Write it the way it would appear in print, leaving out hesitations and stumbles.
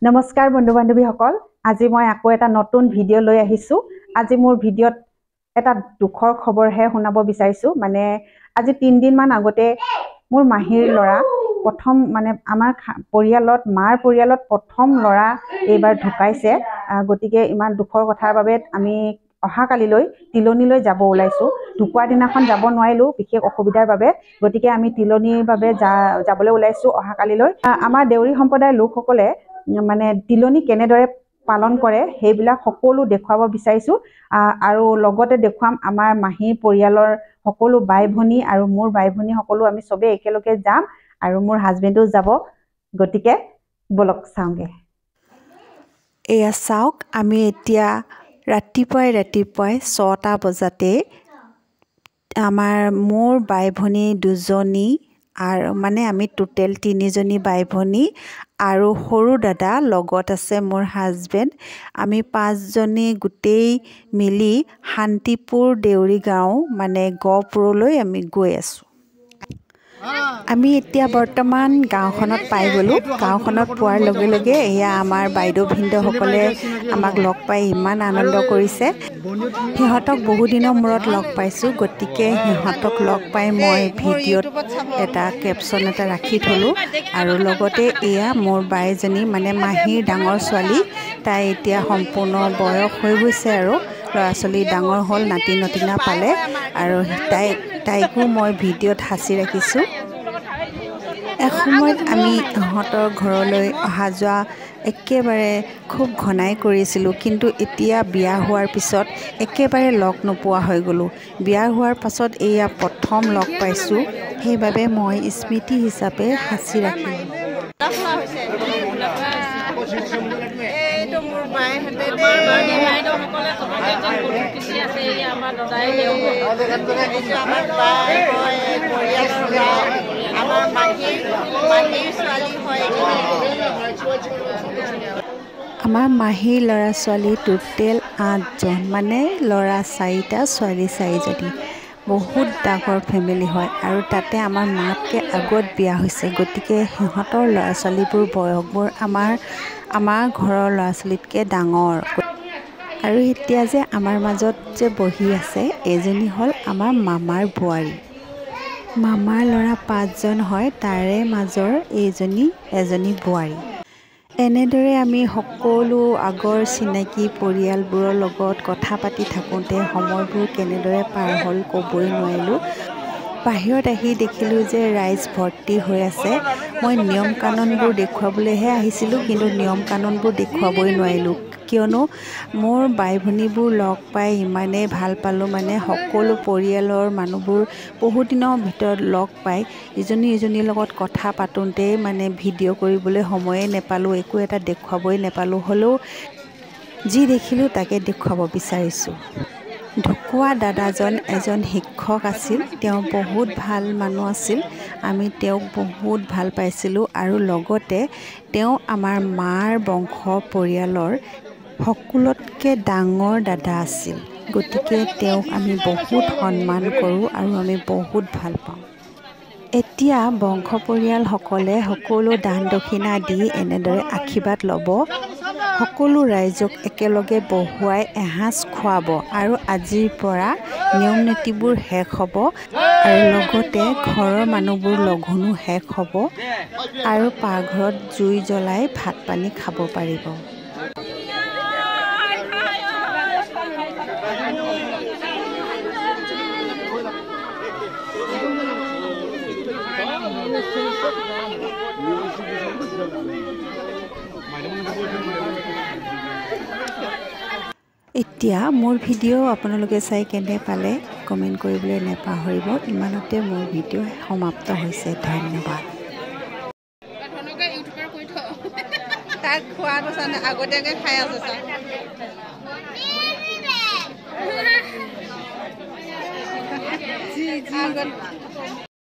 নমস্কাৰ বন্ধু বান্ধৱীসকল, আজি মই আকৌ এটা নতুন ভিডিঅ' লৈ আহিছোঁ। আজি মোৰ ভিডিঅ'ত এটা দুখৰ খবৰহে শুনাব বিচাৰিছোঁ। মানে আজি 3 দিনমান আগতে মোৰ মাহীৰ ল'ৰা প্ৰথম আমাৰ পৰিয়ালত মাৰ পৰিয়ালত প্ৰথম ল'ৰা এইবাৰ ঢুকাইছে। গতিকে ইমান দুখৰ কথাৰ বাবে আমি অহাকালিলৈ তিলনীলৈ যাব ওলাইছোঁ। ঢুকুৱা দিনাখন যাব নোৱাৰিলোঁ বিশেষ অসুবিধাৰ বাবে। গতিকে আমি তিলনীৰ বাবে যাবলৈ ওলাইছোঁ অহাকালিলৈ। আমাৰ দেউৰী সম্প্ৰদায়ৰ লোকসকলে তিলনী কেনেদৰে পালন কৰে সেইবিলাক সকলো দেখুৱাব বিচাৰিছোঁ। আৰু লগতে দেখুৱাম আমাৰ মাহী পৰিয়ালৰ সকলো বাই ভনী আৰু মোৰ বাই ভনী সকলো আমি চবেই একেলগে যাম আৰু মোৰ হাজবেণ্ডো যাব। গতিকে বলক চাওঁগে। এয়া চাওক, আমি এতিয়া ৰাতিপুৱাই 6টা বজাতে মোৰ বাই ভনী 2জনী আৰু আমি টোটেল 3জনী বাই ভনী আৰু সৰু দাদা লগত আছে মোৰ হাজবেণ্ড। আমি 5জনী গোটেই মিলি শান্তিপুৰ দেউৰী গাঁও গহপুৰলৈ আমি গৈ আছোঁ। আমি এতিয়া বৰ্তমান গাঁওখনত পাই গ'লোঁ। গাঁওখনত পোৱাৰ লগে লগে এয়া আমাৰ বাইদেউ ভিনদেউসকলে আমাক লগ পাই ইমান আনন্দ কৰিছে। সিহঁতক বহুদিনৰ মূৰত লগ পাইছোঁ। গতিকে সিহঁতক লগ পাই মই ভিডিঅ'ত এটা কেপশ্যন এটা ৰাখি থ'লোঁ। আৰু লগতে এয়া মোৰ বাইজনী মাহীৰ ডাঙৰ ছোৱালী, তাই এতিয়া সম্পূৰ্ণ বয়স হৈ গৈছে আৰু ল'ৰা ছোৱালী ডাঙৰ হ'ল, নাতি নতিনা পালে আৰু তাইকো মই ভিডিঅ'ত সাঁচি ৰাখিছোঁ। এসময়ত আমি ইহঁতৰ ঘৰলৈ অহা যোৱা একেবাৰে খুব ঘনাই কৰিছিলোঁ, কিন্তু এতিয়া বিয়া হোৱাৰ পিছত একেবাৰে লগ নোপোৱা হৈ গ'লোঁ। বিয়া হোৱাৰ পাছত এয়া প্ৰথম লগ পাইছোঁ, সেইবাবে মই স্মৃতি হিচাপে সাঁচি ৰাখিলোঁ। আমাৰ মাহীৰ ল'ৰা ছোৱালী টোটেল 8জন, ল'ৰা 4টা ছোৱালী 4জনী। বহুত ডাঙৰ ফেমিলি হয় আৰু তাতে আমাৰ মাতকৈ আগত বিয়া হৈছে। গতিকে সিহঁতৰ ল'ৰা ছোৱালীবোৰ বয়সবোৰ আমাৰ ঘৰৰ ল'ৰা ছোৱালীতকৈ ডাঙৰ। আৰু এতিয়া যে আমাৰ মাজত যে বহি আছে, এজনী হ'ল আমাৰ মামাৰ বোৱাৰী। মামাৰ ল'ৰা 5জন হয়, তাৰে মাজৰ এজনী বোৱাৰী। এনেদৰে আমি সকলো আগৰ চিনাকি পৰিয়ালবোৰৰ লগত কথা পাতি থাকোঁতে সময়বোৰ কেনেদৰে পাৰ হ'ল ক'বই নোৱাৰিলোঁ। বাহিৰত আহি দেখিলোঁ যে ৰাইজ ভৰ্তি হৈ আছে। মই নিয়ম কানুনবোৰ দেখুৱাবলৈহে আহিছিলোঁ, কিন্তু নিয়ম কানুনবোৰ দেখুৱাবই নোৱাৰিলোঁ, কিয়নো মোৰ বাই ভনীবোৰ লগ পাই ইমানেই ভাল পালোঁ। সকলো পৰিয়ালৰ মানুহবোৰ বহুত দিনৰ ভিতৰত লগ পাই ইজনীৰ লগত কথা পাতোঁতেই ভিডিঅ' কৰিবলৈ সময়ে নেপালোঁ, একো এটা দেখুৱাবই নেপালোঁ। হ'লেও যি দেখিলোঁ তাকে দেখুৱাব বিচাৰিছোঁ। ঢুকুৱা দাদাজন এজন শিক্ষক আছিল, তেওঁ বহুত ভাল মানুহ আছিল। আমি তেওঁক বহুত ভাল পাইছিলোঁ আৰু লগতে তেওঁ আমাৰ মাৰ বংশ পৰিয়ালৰ সকলোতকৈ ডাঙৰ দাদা আছিল। গতিকে তেওঁক আমি বহুত সন্মান কৰোঁ আৰু আমি বহুত ভাল পাওঁ। এতিয়া বংশ পৰিয়ালসকলে সকলো দান দক্ষিণা দি এনেদৰে আশীৰ্বাদ ল'ব। সকলো ৰাইজক একেলগে বহুৱাই এসাঁজ খুৱাব আৰু আজিৰ পৰা নিয়ম নীতিবোৰ শেষ হ'ব আৰু লগতে ঘৰৰ মানুহবোৰ লঘোণো শেষ হ'ব আৰু পাকঘৰত জুই জ্বলাই ভাত পানী খাব পাৰিব। এতিয়া মোৰ ভিডিঅ' আপোনালোকে চাই কেনে পালে কমেণ্ট কৰিবলৈ নাপাহৰিব। ইমানতে মোৰ ভিডিঅ' সমাপ্ত হৈছে। ধন্যবাদ।